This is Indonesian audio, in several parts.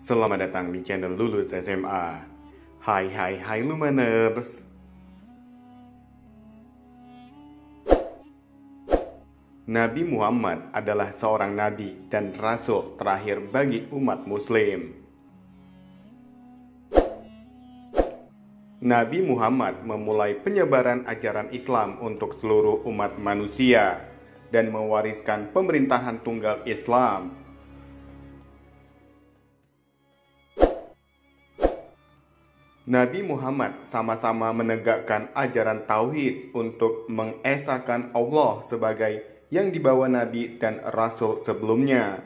Selamat datang di channel Lulus SMA. Hai Lumaners. Nabi Muhammad adalah seorang nabi dan rasul terakhir bagi umat muslim. Nabi Muhammad memulai penyebaran ajaran Islam untuk seluruh umat manusia dan mewariskan pemerintahan tunggal Islam. Nabi Muhammad sama-sama menegakkan ajaran tauhid untuk mengesahkan Allah sebagai yang dibawa Nabi dan Rasul sebelumnya.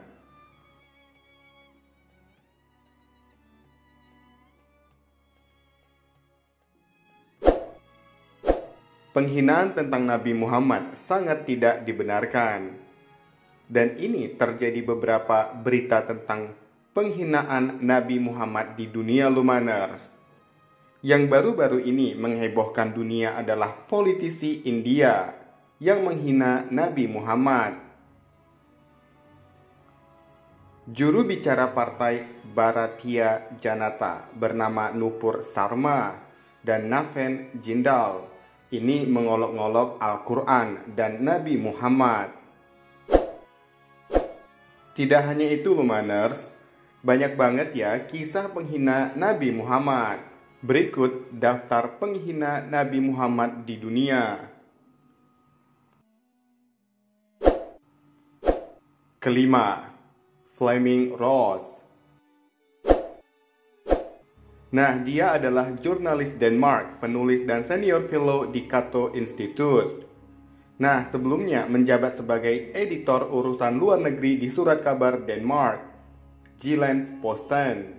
Penghinaan tentang Nabi Muhammad sangat tidak dibenarkan. Dan ini terjadi beberapa berita tentang penghinaan Nabi Muhammad di dunia Lumaners. Yang baru-baru ini menghebohkan dunia adalah politisi India yang menghina Nabi Muhammad. Juru bicara partai Bharatiya Janata bernama Nupur Sharma dan Naven Jindal ini mengolok-ngolok Al-Quran dan Nabi Muhammad. Tidak hanya itu Lumaners, banyak banget ya kisah penghina Nabi Muhammad. Berikut daftar penghina Nabi Muhammad di dunia. Kelima, Fleming Rose. Nah, dia adalah jurnalis Denmark, penulis dan senior fellow di Cato Institute. Nah, sebelumnya menjabat sebagai editor urusan luar negeri di surat kabar Denmark, Jyllands-Posten.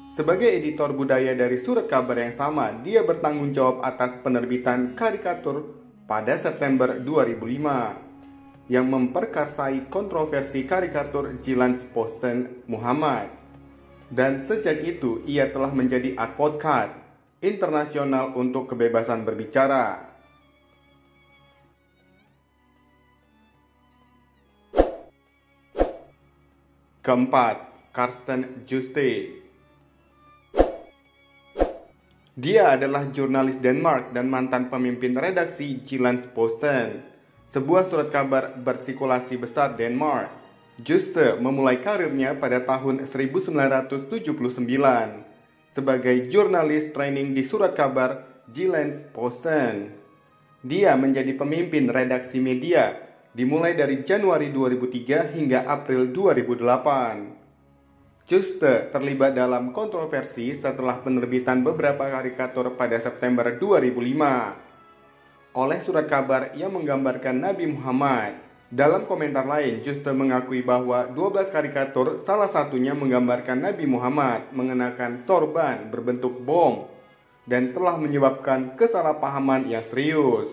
Sebagai editor budaya dari surat kabar yang sama, dia bertanggung jawab atas penerbitan karikatur pada September 2005 yang memperkasai kontroversi karikatur Jyllands-Posten Muhammad. Dan sejak itu, ia telah menjadi advokat internasional untuk kebebasan berbicara. Keempat, Karsten Juste. Dia adalah jurnalis Denmark dan mantan pemimpin redaksi Jyllands-Posten, sebuah surat kabar bersirkulasi besar Denmark. Juste memulai karirnya pada tahun 1979 sebagai jurnalis training di surat kabar Jyllands-Posten. Dia menjadi pemimpin redaksi media dimulai dari Januari 2003 hingga April 2008. Juste terlibat dalam kontroversi setelah penerbitan beberapa karikatur pada September 2005 oleh surat kabar yang menggambarkan Nabi Muhammad. Dalam komentar lain, Juste mengakui bahwa 12 karikatur salah satunya menggambarkan Nabi Muhammad mengenakan sorban berbentuk bom dan telah menyebabkan kesalahpahaman yang serius.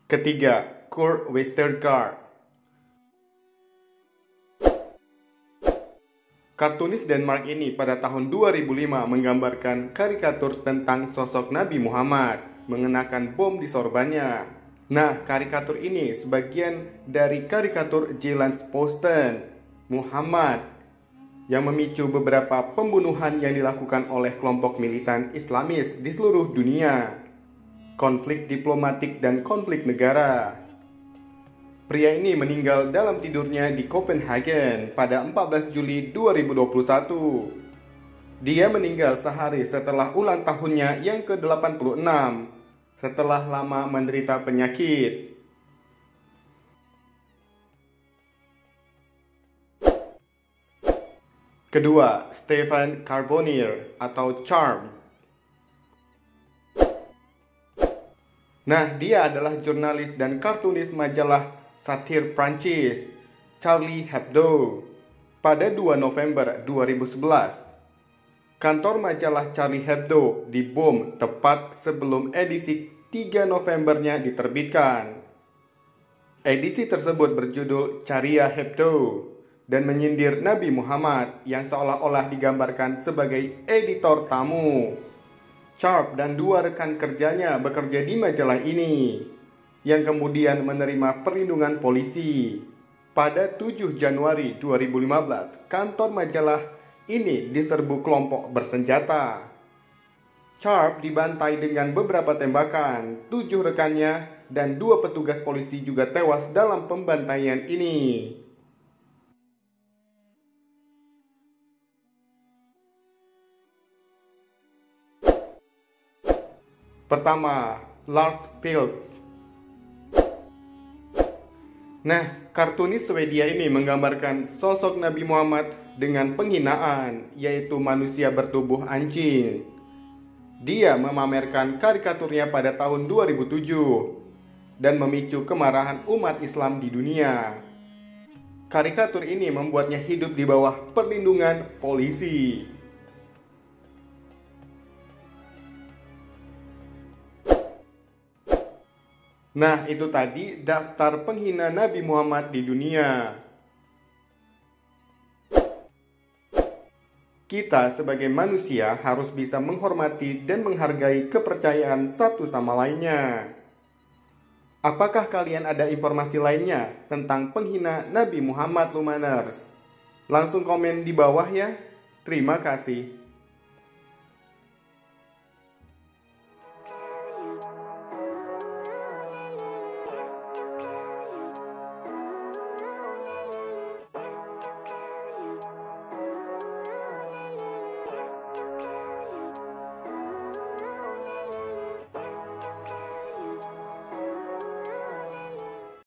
Ketiga, Kurt Westergaard. Kartunis Denmark ini pada tahun 2005 menggambarkan karikatur tentang sosok Nabi Muhammad mengenakan bom di sorbannya. Nah, karikatur ini sebagian dari karikatur Jyllands-Posten Muhammad yang memicu beberapa pembunuhan yang dilakukan oleh kelompok militan Islamis di seluruh dunia, konflik diplomatik dan konflik negara. Pria ini meninggal dalam tidurnya di Copenhagen pada 14 Juli 2021. Dia meninggal sehari setelah ulang tahunnya yang ke-86 setelah lama menderita penyakit. Kedua, Stefan Carbonnier atau Charm. Nah, dia adalah jurnalis dan kartunis majalah satir Prancis, Charlie Hebdo. Pada 2 November 2011, kantor majalah Charlie Hebdo dibom tepat sebelum edisi 3 Novembernya diterbitkan. Edisi tersebut berjudul Charlie Hebdo dan menyindir Nabi Muhammad yang seolah-olah digambarkan sebagai editor tamu. Sharp dan 2 rekan kerjanya bekerja di majalah ini, yang kemudian menerima perlindungan polisi. Pada 7 Januari 2015, kantor majalah ini diserbu kelompok bersenjata. Sharp dibantai dengan beberapa tembakan, 7 rekannya dan 2 petugas polisi juga tewas dalam pembantaian ini. Pertama, Lars Vilks. Nah, kartunis Swedia ini menggambarkan sosok Nabi Muhammad dengan penghinaan, yaitu manusia bertubuh anjing. Dia memamerkan karikaturnya pada tahun 2007 dan memicu kemarahan umat Islam di dunia. Karikatur ini membuatnya hidup di bawah perlindungan polisi. Nah, itu tadi daftar penghina Nabi Muhammad di dunia. Kita sebagai manusia harus bisa menghormati dan menghargai kepercayaan satu sama lainnya. Apakah kalian ada informasi lainnya tentang penghina Nabi Muhammad Lumaners? Langsung komen di bawah ya. Terima kasih.